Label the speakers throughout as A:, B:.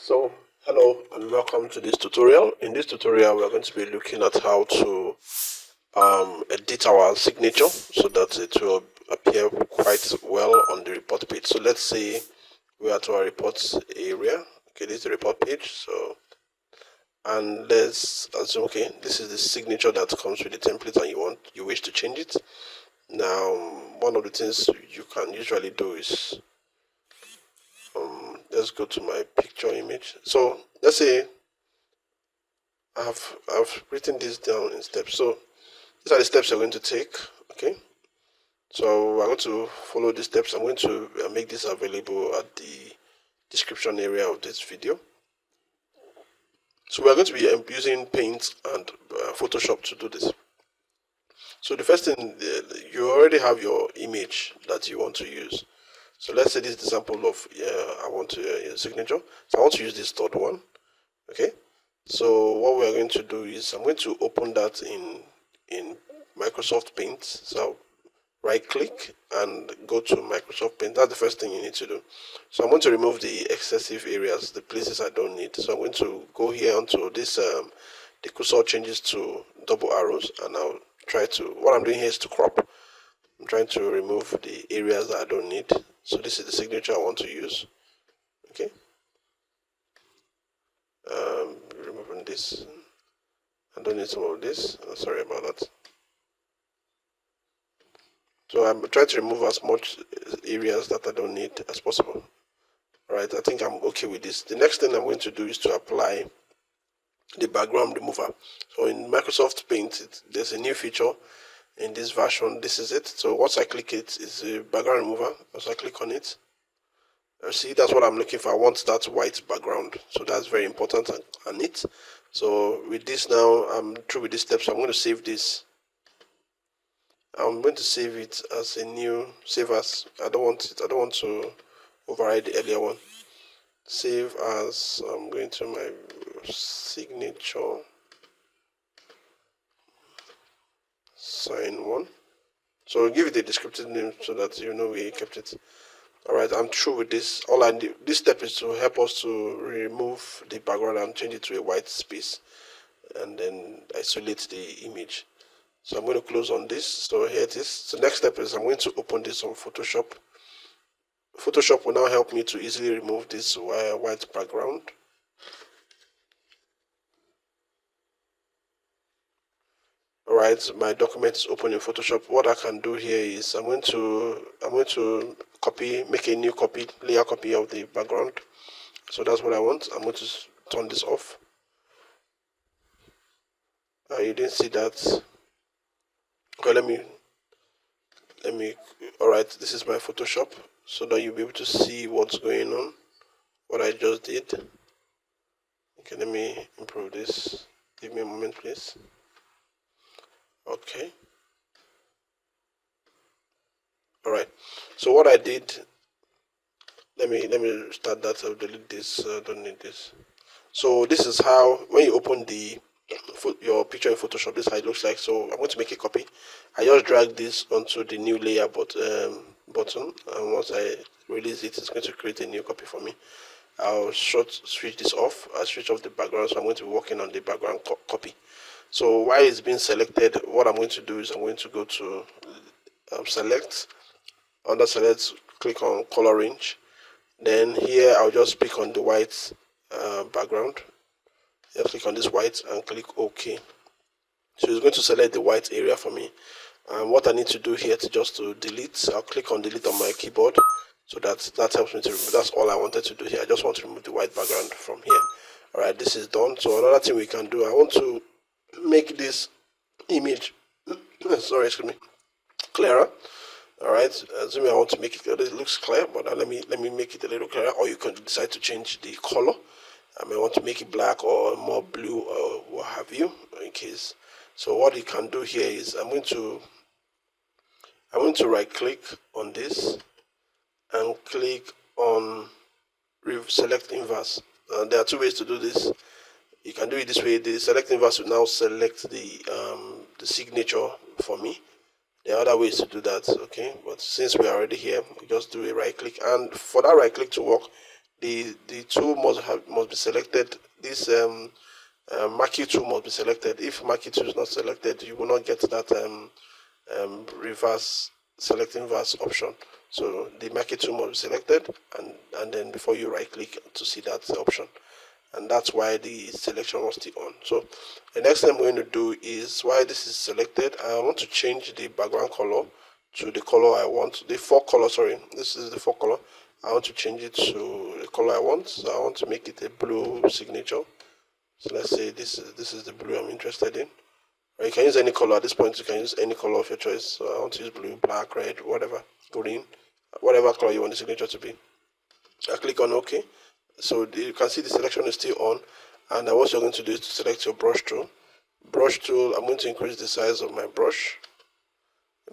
A: So, hello and welcome to this tutorial. In this tutorial, we're going to be looking at how to edit our signature so that it will appear quite well on the report page. So let's say we are to our reports area. Okay, this is the report page. So, and let's assume, okay, this is the signature that comes with the template and you wish to change it. Now, one of the things you can usually do is let's go to my picture image. So let's say I've written this down in steps. So these are the steps you're going to take. Okay. So we're going to follow the steps. I'm going to make this available at the description area of this video. So we're going to be using Paint and Photoshop to do this. So the first thing, you already have your image that you want to use. So let's say this is the sample of I want to signature. So I want to use this third one. Okay. So what we're going to do is I'm going to open that in Microsoft Paint. So right click and go to Microsoft Paint. That's the first thing you need to do. So I'm going to remove the excessive areas, the places I don't need. So I'm going to go here onto this the cursor changes to double arrows, and I'll try to, what I'm doing here is to crop. I'm trying to remove the areas that I don't need. So this is the signature I want to use. Okay. Removing this. I don't need some of this. Sorry about that. So I'm trying to remove as much areas that I don't need as possible. Alright, I think I'm okay with this. The next thing I'm going to do is to apply the background remover. So in Microsoft Paint, there's a new feature in this version. This is it. So once I click it, it's a background remover. Once I click on it, see, that's what I'm looking for. I want that white background. So that's very important and neat. So with this now, I'm through with these steps. I'm going to save this. I'm going to save it as a new save as. I don't want to override the earlier one. Save as. I'm going to my signature sign one. So give it a descriptive name so that you know we kept it. Alright, I'm through with this. All I need, this step is to help us to remove the background and change it to a white space, and then isolate the image. So I'm going to close on this. So here it is. So next step is I'm going to open this on Photoshop. Photoshop will now help me to easily remove this white background. Alright, my document is open in Photoshop. What I can do here is I'm going to copy, make a new copy, layer copy of the background. So that's what I want. I'm going to turn this off. You didn't see that. Okay, let me. Alright, this is my Photoshop, so that you'll be able to see what's going on, what I just did. Okay, let me improve this. Give me a moment, please. Okay. Alright, so what I did, let me start that. I'll delete this. Don't need this. So this is how, when you open your picture in Photoshop, this is how it looks like. So I'm going to make a copy. I just drag this onto the new layer button, and once I release it, it's going to create a new copy for me. I'll switch this off. I'll switch off the background, so I'm going to be working on the background copy. So while it's being selected, what I'm going to do is I'm going to go to select. Under select, click on color range. Then here I'll just pick on the white background. I'll click on this white and click OK. So it's going to select the white area for me. And what I need to do here to delete, I'll click on delete on my keyboard. So that helps me to remove. That's all I wanted to do here. I just want to remove the white background from here. Alright, this is done. So another thing we can do, I want to make this image sorry, excuse me, clearer. Alright, assuming I want to make it looks clear, but let me make it a little clearer, or you can decide to change the color. I may want to make it black or more blue or what have you, in case. So what you can do here is I'm going to right click on this and click on select inverse. There are two ways to do this. You can do it this way. The select inverse will now select the signature for me. There are other ways to do that, okay? But since we're already here, we just do a right click, and for that right click to work, the tool must be selected. This marquee tool must be selected. If marquee tool is not selected, you will not get that reverse selecting verse option. So the marquee tool must be selected, and then before you right click to see that option, and that's why the selection was still on. So the next thing I'm going to do is, while this is selected, I want to change the background color to the color I want. The four color, sorry, this is the four color. I want to change it to the color I want. So I want to make it a blue signature. So let's say this is the blue I'm interested in. Or you can use any color at this point. You can use any color of your choice. So I want to use blue, black, red, whatever, green, whatever color you want the signature to be. I click on OK. So you can see the selection is still on. And what you're going to do is to select your brush tool. Brush tool, I'm going to increase the size of my brush,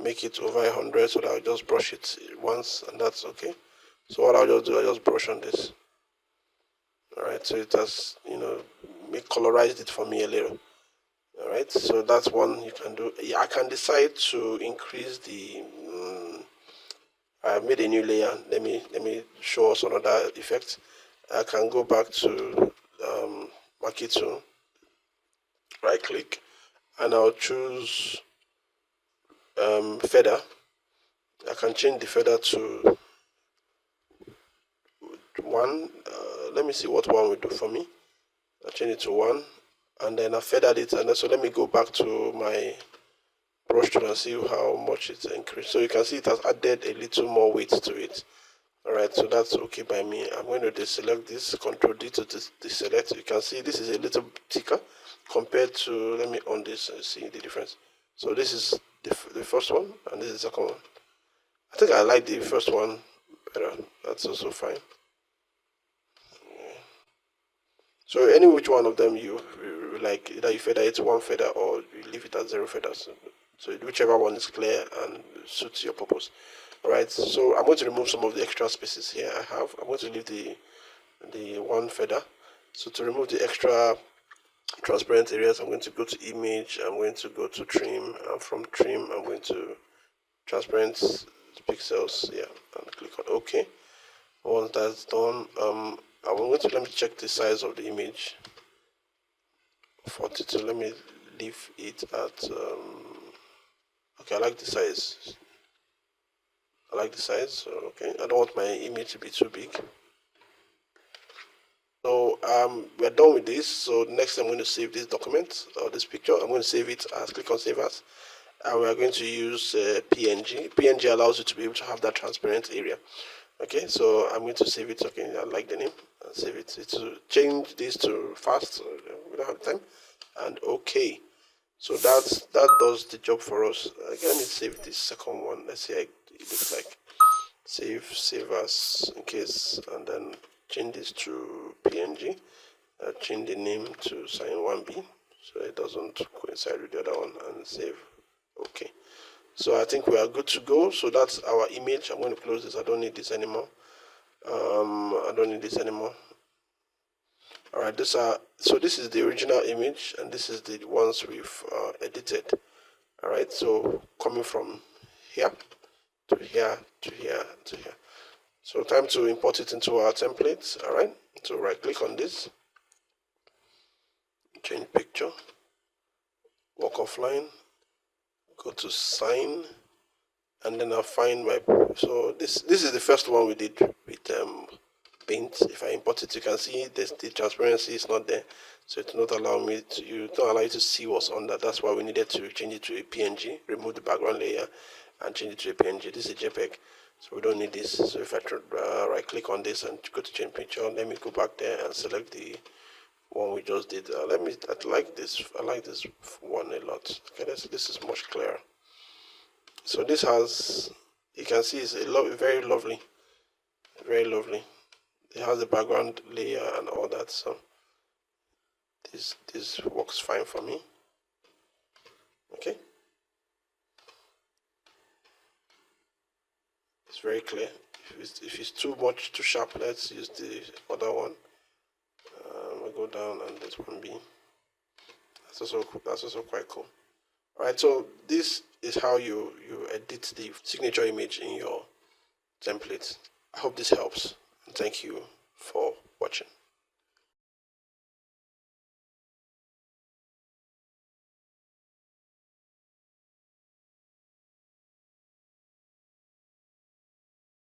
A: make it over 100, so that I'll just brush it once, and that's okay. So what I'll just do, I'll just brush on this. Alright, so it has, colorized it for me a little. Alright, so that's one you can do. I can decide to increase the I've made a new layer. Let me show us another effect. I can go back to marquee tool, right click, and I'll choose feather. I can change the feather to 1. Let me see what 1 will do for me. I'll change it to 1, and then I feathered it, and then, so let me go back to my brush tool and see how much it's increased. So you can see it has added a little more weight to it. Alright, so that's okay by me. I'm going to deselect this, Control D to deselect. You can see this is a little thicker compared to, let me on this and see the difference. So this is the first one, and this is the second one. I think I like the first one better. That's also fine. So any which one of them you like, either you feather it 1 feather or you leave it at 0 feathers. So whichever one is clear and suits your purpose. Alright, so I'm going to remove some of the extra spaces here I have. I'm going to leave the 1 feather. So to remove the extra transparent areas, I'm going to go to image, I'm going to go to trim, and from trim I'm going to transparent pixels, yeah, and click on OK. Once that's done, I'm going to, let me check the size of the image. 42, let me leave it at okay, I like the size. So okay, I don't want my image to be too big. So we're done with this. So next I'm going to save this document or this picture. I'm going to save it as, click on save as, and we are going to use PNG. PNG allows you to be able to have that transparent area. Okay, so I'm going to save it. Okay, I like the name, and save it. To change this to fast, so we don't have time, and okay. So that does the job for us. Again, let me save this second one. Let's see how it looks like. Save as in case, and then change this to PNG. Change the name to sign 1B so it doesn't coincide with the other one, and save. Okay. So I think we are good to go. So that's our image. I'm going to close this. I don't need this anymore. I don't need this anymore. All right. So this is the original image, and this is the ones we've edited. All right. So coming from here to here to here to here. So time to import it into our template. All right. So right click on this, change picture, walk offline, go to sign, and then I'll find my, so this is the first one we did with paint. If I import it, you can see the transparency is not there, so it will not allow me to, don't allow you to see what's under. That's why we needed to change it to a PNG, remove the background layer and change it to a PNG. This is a JPEG, so we don't need this. So if I right click on this and go to change picture, let me go back there and select the one we just did. I like this one a lot. Okay, this is much clearer. So this has, you can see it's very lovely, very lovely. It has the background layer and all that, so this works fine for me. Okay, it's very clear. If it's too much, too sharp, let's use the other one. I'll go down and this one B. That's also quite cool. All right, so this is how you edit the signature image in your template. I hope this helps, and thank you for watching.